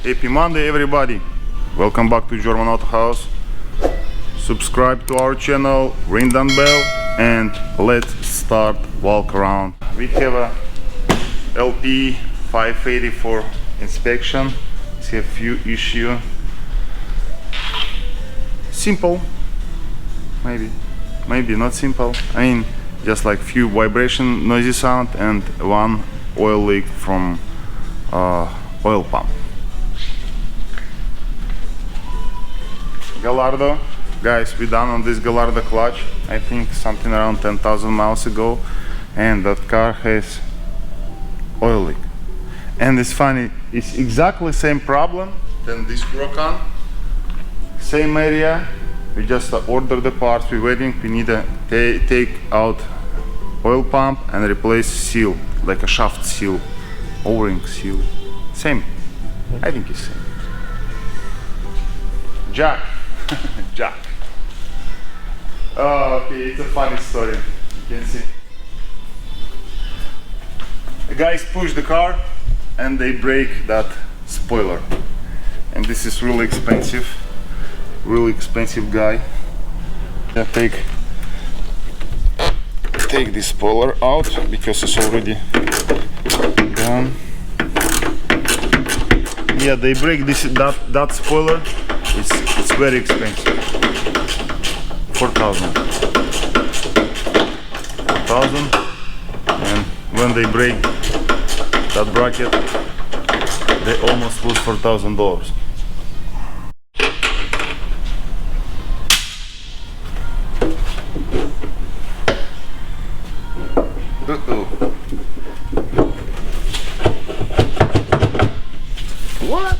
Happy Monday everybody! Welcome back to German AutoHaus. Subscribe to our channel, ring that bell, and let's start walk around. We have a LP 580 for inspection. See a few issue. Simple, maybe not simple. I mean, just like few vibration, noisy sound, and one oil leak from oil pump. Gallardo, guys, we done on this Gallardo clutch, I think something around 10,000 miles ago, and that car has oil leak. And it's funny, it's exactly same problem than this Huracan, same area. We just order the parts, we're waiting, we need to take out oil pump and replace seal, like a shaft seal, O-ring seal, same, I think it's same. Jack. Jack. Oh, okay, it's a funny story. You can see. The guys push the car and they break that spoiler. And this is really expensive guy. I take this spoiler out because it's already done. Yeah, they break that spoiler. It's very expensive. 4,000. And when they break that bracket, they almost lose $4,000. What?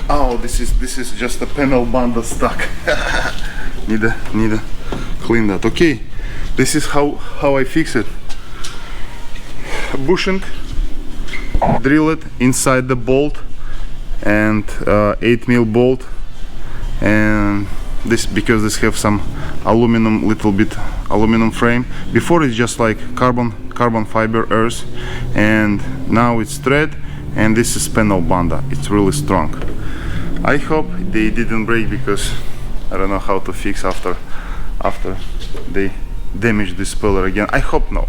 Oh, this is just a panel bundle stuck. need to clean that. Okay, this is how I fix it. Bushing, drill it inside the bolt, and 8mm bolt, and this because this have some aluminum, little bit aluminum frame. Before it's just like carbon fiber earth, and now it's thread, and this is panel bunda. It's really strong. I hope they didn't break because I don't know how to fix after they damage the spoiler again. I hope no.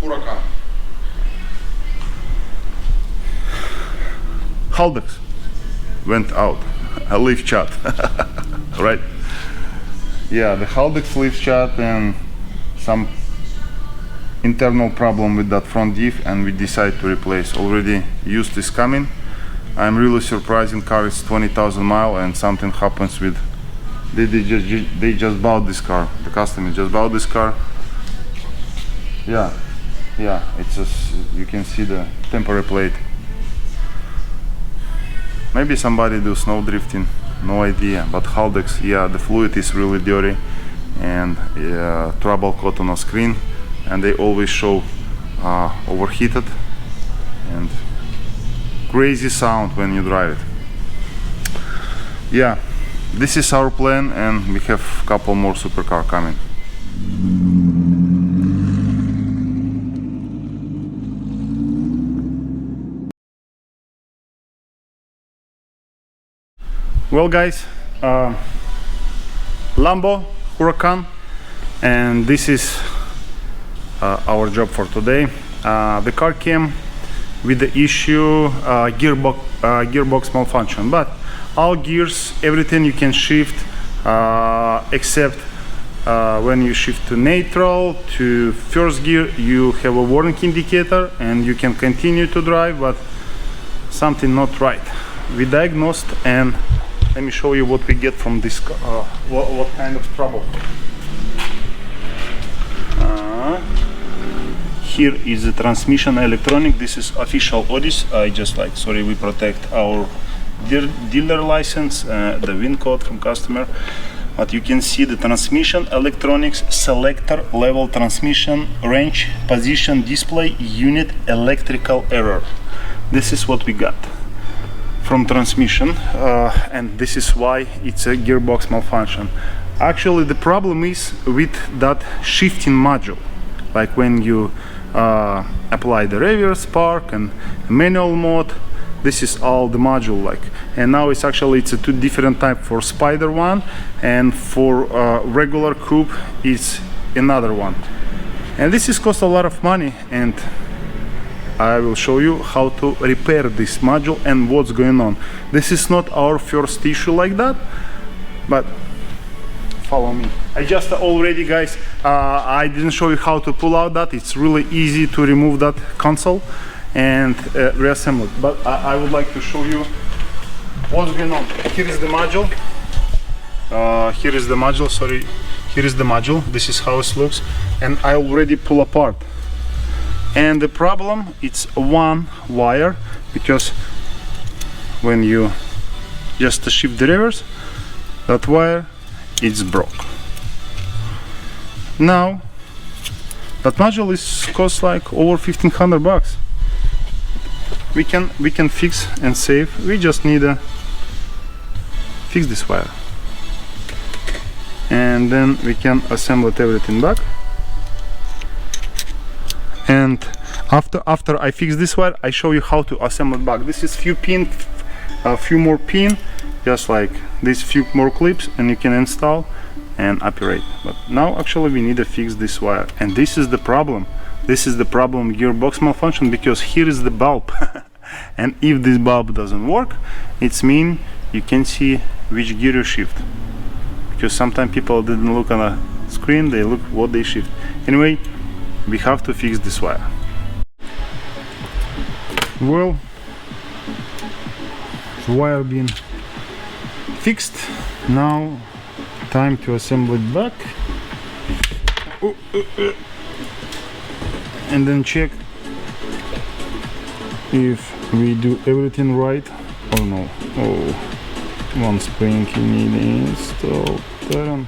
Huracan. Haldex went out. A leaf chat. Right? Yeah, the Haldex leaf chat and some internal problem with that front diff, and we decide to replace. Already used is coming. I'm really surprised. In car is 20,000 miles and something happens with they just bought this car. The customer just bought this car. Yeah, it's just, you can see the temporary plate. Maybe somebody do snow drifting, no idea. But Haldex, yeah, the fluid is really dirty, and trouble caught on a screen, and they always show overheated and crazy sound when you drive it. Yeah, this is our plan, and we have a couple more supercar coming. Well guys, Lambo Huracan, and this is our job for today. The car came with the issue gearbox malfunction, but all gears, everything you can shift except when you shift to neutral, to first gear, you have a warning indicator and you can continue to drive, but something not right. We diagnosed, and let me show you what we get from this car, what kind of trouble. Here is the transmission electronic. This is official Audis. I just like, sorry, we protect our dealer license, the VIN code from customer. But you can see the transmission electronics, selector, level transmission, range, position, display, unit, electrical error. This is what we got. from transmission, and this is why it's a gearbox malfunction. Actually, the problem is with that shifting module, like when you apply the reverse, park, and manual mode. This is all the module, like, and now it's a two different type. For Spider one, and for regular coupe it's another one, and this is cost a lot of money, and I will show you how to repair this module and what's going on. This is not our first issue like that, but follow me. I just already, guys, I didn't show you how to pull out that. It's really easy to remove that console and reassemble it, but I would like to show you what's going on. Here is the module. Here is the module, sorry. Here is the module. This is how it looks, and I already pull apart. And the problem, it's one wire, because when you just shift the reverse, that wire, it's broke. Now that module is cost like over 1,500 bucks. We can fix and save. We just need to fix this wire, and then we can assemble everything back. And after I fix this wire, I show you how to assemble it back. This is a few more pin, just like these few more clips, and you can install and operate. But now actually we need to fix this wire, and this is the problem. This is the problem, gearbox malfunction, because here is the bulb. And if this bulb doesn't work, it's mean you can see which gear you shift, because sometimes people didn't look on a screen, they look what they shift. Anyway, we have to fix this wire. Well, the wire being fixed. Now time to assemble it back, and then check if we do everything right or no. Oh, one spring you need installed there.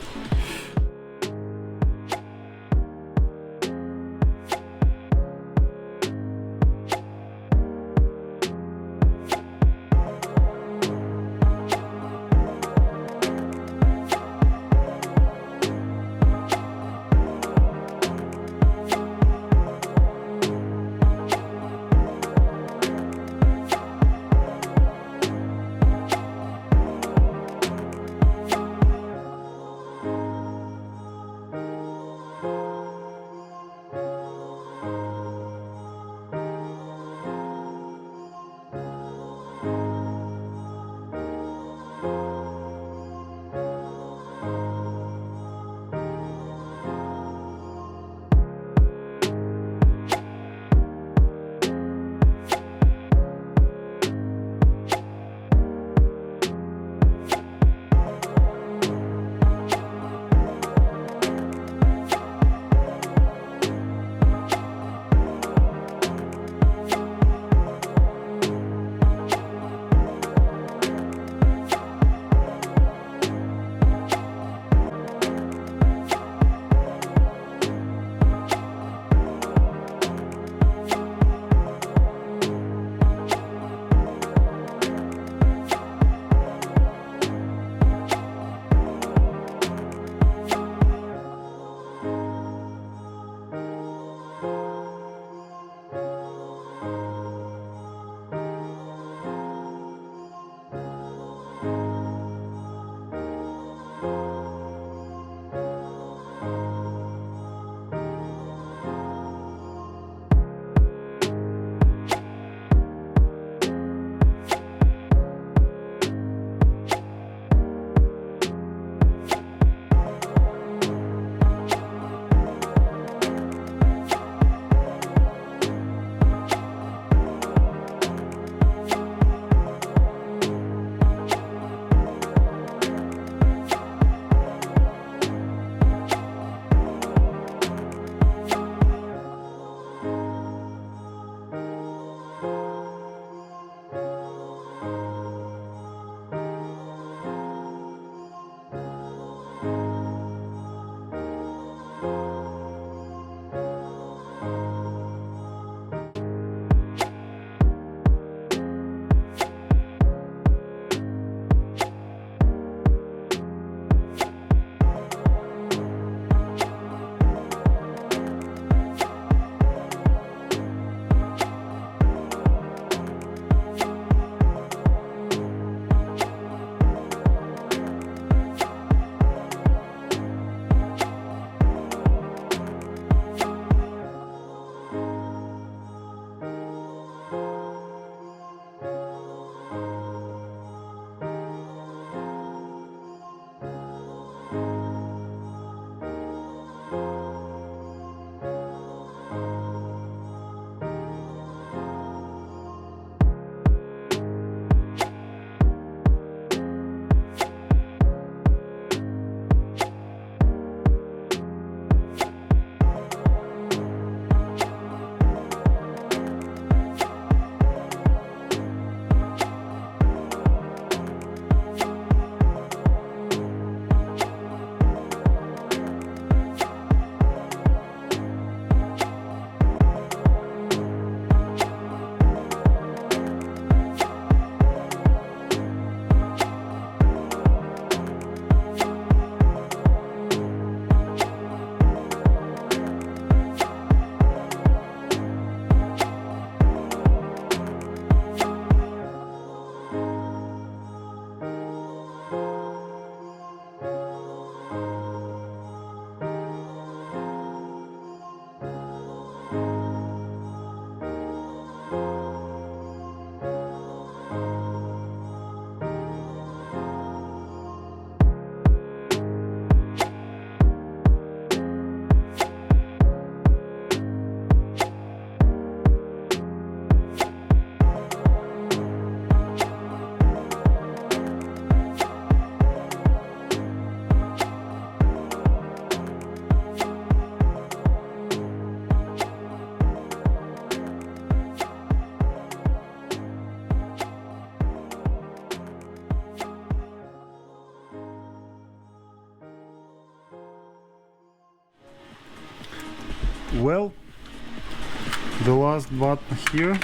Well, the last button here.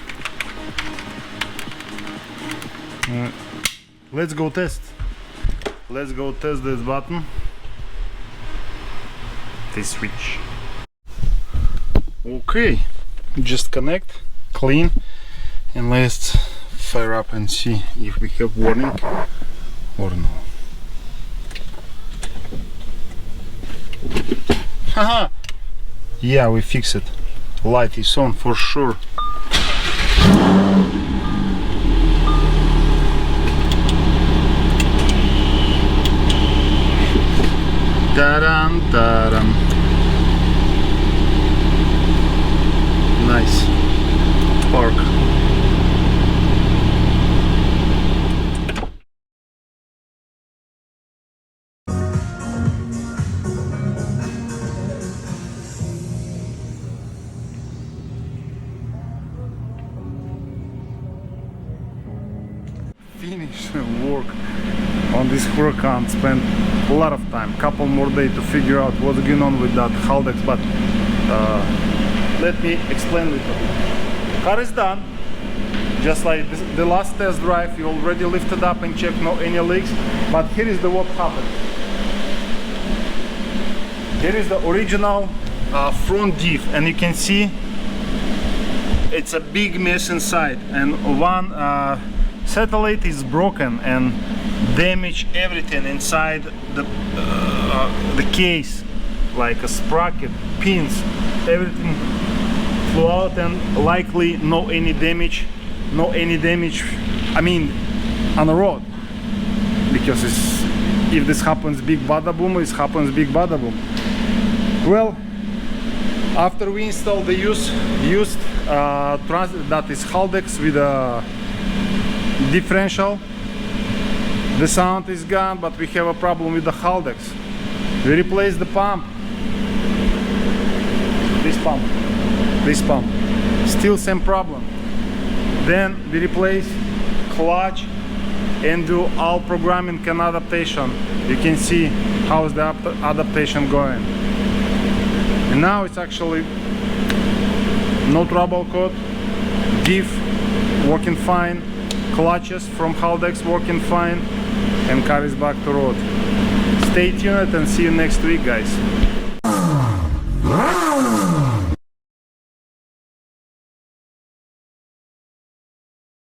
Let's go test. Let's go test this button. This switch. Okay, just connect, clean, and let's fire up and see if we have warning or no. Haha! Yeah, we fix it. Light is on for sure. Ta-dam, ta-dam. Nice. Park. Finish work on this Huracan. Spent a lot of time, couple more days to figure out what's going on with that Haldex, but let me explain a little bit. Car is done, just like this, the last test drive. You already lifted up and checked no any leaks, but here is what happened. Here is the original front diff, and you can see it's a big mess inside, and one satellite is broken and damaged everything inside the case, like a sprocket, pins, everything flew out, and likely no any damage, I mean on the road, because if this happens big bada boom, it happens big bada boom. Well, after we install the used that is Haldex with a differential, the sound is gone, but we have a problem with the Haldex. We replace the pump, this pump, still same problem. Then we replace clutch and do all programming and adaptation. You can see how's the adaptation going, and now it's actually no trouble code, diff working fine, clutches from Haldex working fine, and car is back to road. Stay tuned and see you next week, guys.